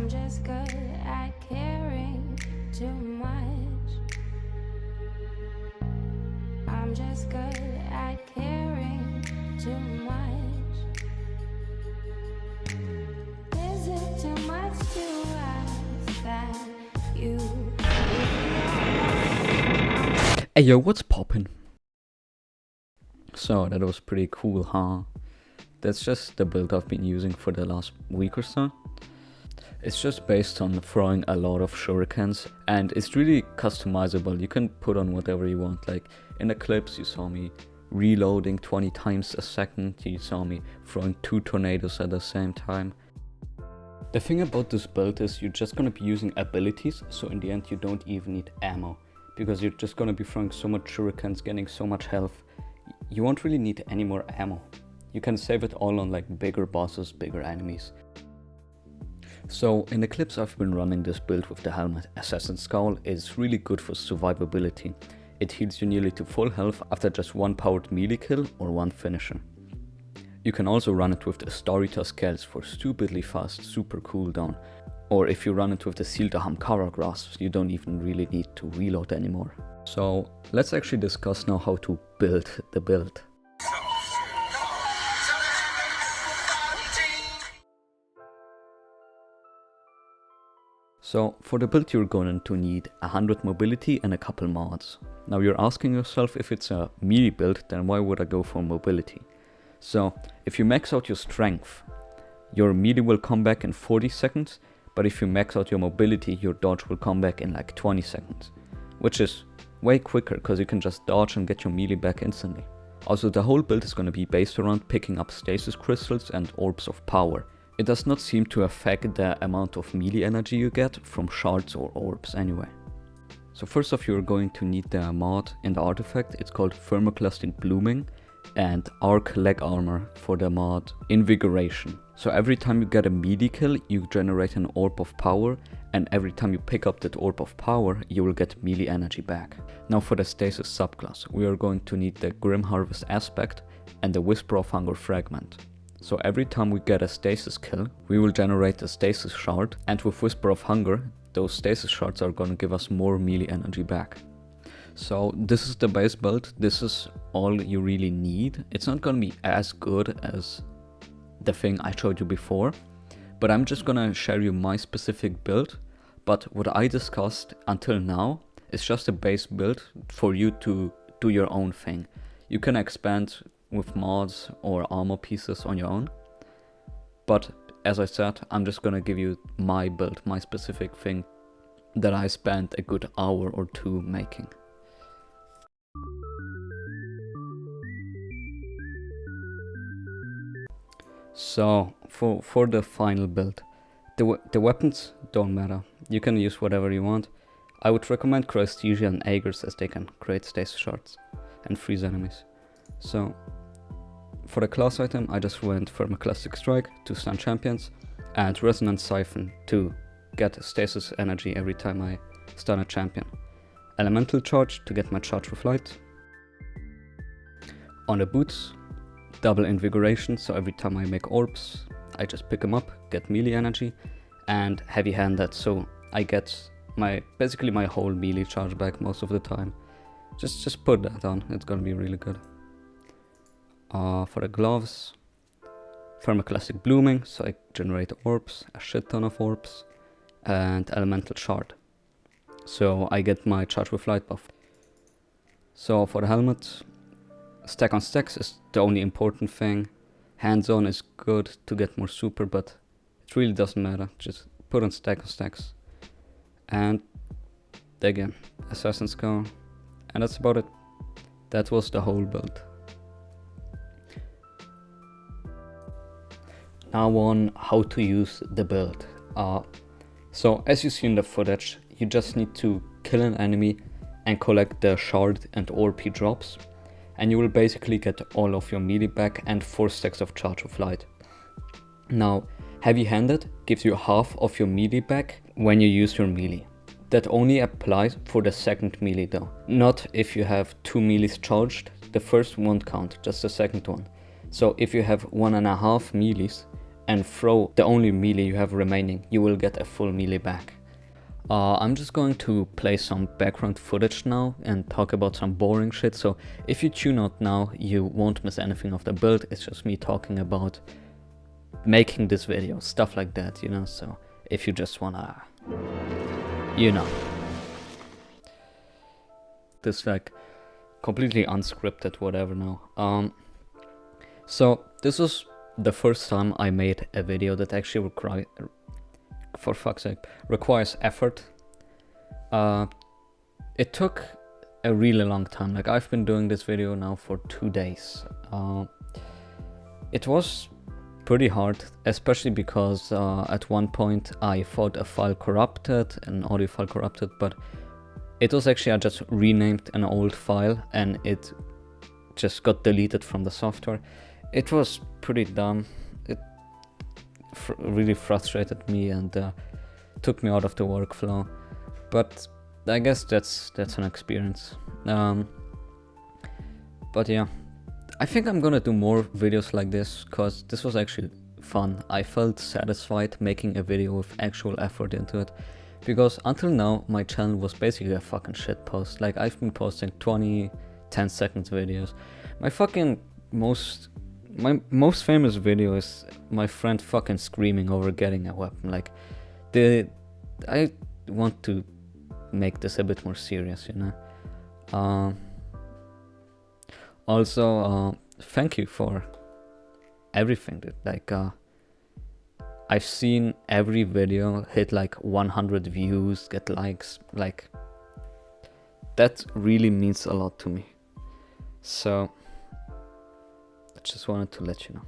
I'm just good at caring too much. I'm just good at caring too much. Is it too much to ask that you Hey yo, what's poppin'? So that was pretty cool, huh? That's just the build I've been using for the last week or so. It's just based on throwing a lot of shurikens, and it's really customizable. You can put on whatever you want. Like in the clips you saw me reloading 20 times a second, you saw me throwing 2 tornadoes at the same time. The thing about this build is you're just gonna be using abilities, so in the end you don't even need ammo, because you're just gonna be throwing so much shurikens, getting so much health. You won't really need any more ammo. You can save it all on like bigger bosses, bigger enemies. So in the clips I've been running this build with the helmet, Assassin's Scowl is really good for survivability. It heals you nearly to full health after just one powered melee kill or one finisher. You can also run it with the Storita scales for stupidly fast super cooldown. Or if you run it with the Sealed Hamkara grasps, you don't even really need to reload anymore. So let's actually discuss now how to build the build. So for the build you're going to need 100 mobility and a couple mods. Now you're asking yourself, if it's a melee build, then why would I go for mobility? So if you max out your strength, your melee will come back in 40 seconds, but if you max out your mobility, your dodge will come back in like 20 seconds. Which is way quicker, because you can just dodge and get your melee back instantly. Also, the whole build is going to be based around picking up stasis crystals and orbs of power. It does not seem to affect the amount of melee energy you get from shards or orbs anyway. So first off, you're going to need the mod in the artifact. It's called Thermoclastic Blooming, and Arc Leg Armor for the mod Invigoration. So every time you get a melee kill, you generate an orb of power, and every time you pick up that orb of power, you will get melee energy back. Now for the stasis subclass, we are going to need the Grim Harvest aspect and the Whisper of Hunger fragment. So every time we get a stasis kill, we will generate a stasis shard, and with Whisper of Hunger, those stasis shards are going to give us more melee energy back. So this is the base build, this is all you really need. It's not going to be as good as the thing I showed you before, but I'm just going to share you my specific build. But what I discussed until now is just a base build for you to do your own thing. You can expand with mods or armor pieces on your own, but as I said, I'm just gonna give you my build, my specific thing that I spent a good hour or two making. So for the final build, the weapons don't matter, you can use whatever you want. I would recommend Crystesia and Aegers, as they can create stasis shards and freeze enemies. So for the class item, I just went Thermoclastic Strike to stun champions, and Resonant Siphon to get stasis energy every time I stun a champion. Elemental Charge to get my charge with light. On the boots, double Invigoration, so every time I make orbs, I just pick them up, get melee energy, and Heavy Handed, so I get basically my whole melee charge back most of the time. Just put that on, it's gonna be really good. For the gloves, Thermoclastic Blooming, so I generate orbs, a shit ton of orbs, and Elemental Shard, so I get my Charge with Light buff. So for the helmet, Stack on Stacks is the only important thing. Hands on is good to get more super, but it really doesn't matter, just put on Stacks. And again, Assassin's Scowl, and that's about it. That was the whole build. Now on how to use the build. So as you see in the footage, you just need to kill an enemy and collect the shard and orb he drops, and you will basically get all of your melee back and 4 stacks of charge of light. Now, Heavy Handed gives you half of your melee back when you use your melee. That only applies for the second melee though, not if you have 2 melees charged. The first won't count, just the second one. So if you have 1.5 melees and throw the only melee you have remaining, you will get a full melee back. I'm just going to play some background footage now and talk about some boring shit, so if you tune out now, you won't miss anything of the build. It's just me talking about making this video, stuff like that, you know, so if you just wanna, you know. This like completely unscripted whatever now. So this was the first time I made a video that actually requires effort. It took a really long time. Like, I've been doing this video now for 2 days. It was pretty hard, especially because at one point I thought a file corrupted, an audio file corrupted, but it was actually, I just renamed an old file and it just got deleted from the software. It was pretty dumb. It really frustrated me and took me out of the workflow. But I guess that's an experience. But yeah, I think I'm gonna do more videos like this because this was actually fun. I felt satisfied making a video with actual effort into it. Because until now, my channel was basically a fucking shit post. Like, I've been posting 20, 10 seconds videos. My most famous video is my friend fucking screaming over getting a weapon. Like, I want to make this a bit more serious, you know. Also, thank you for everything, dude. Like, I've seen every video hit like 100 views, get likes. Like, that really means a lot to me. So I just wanted to let you know.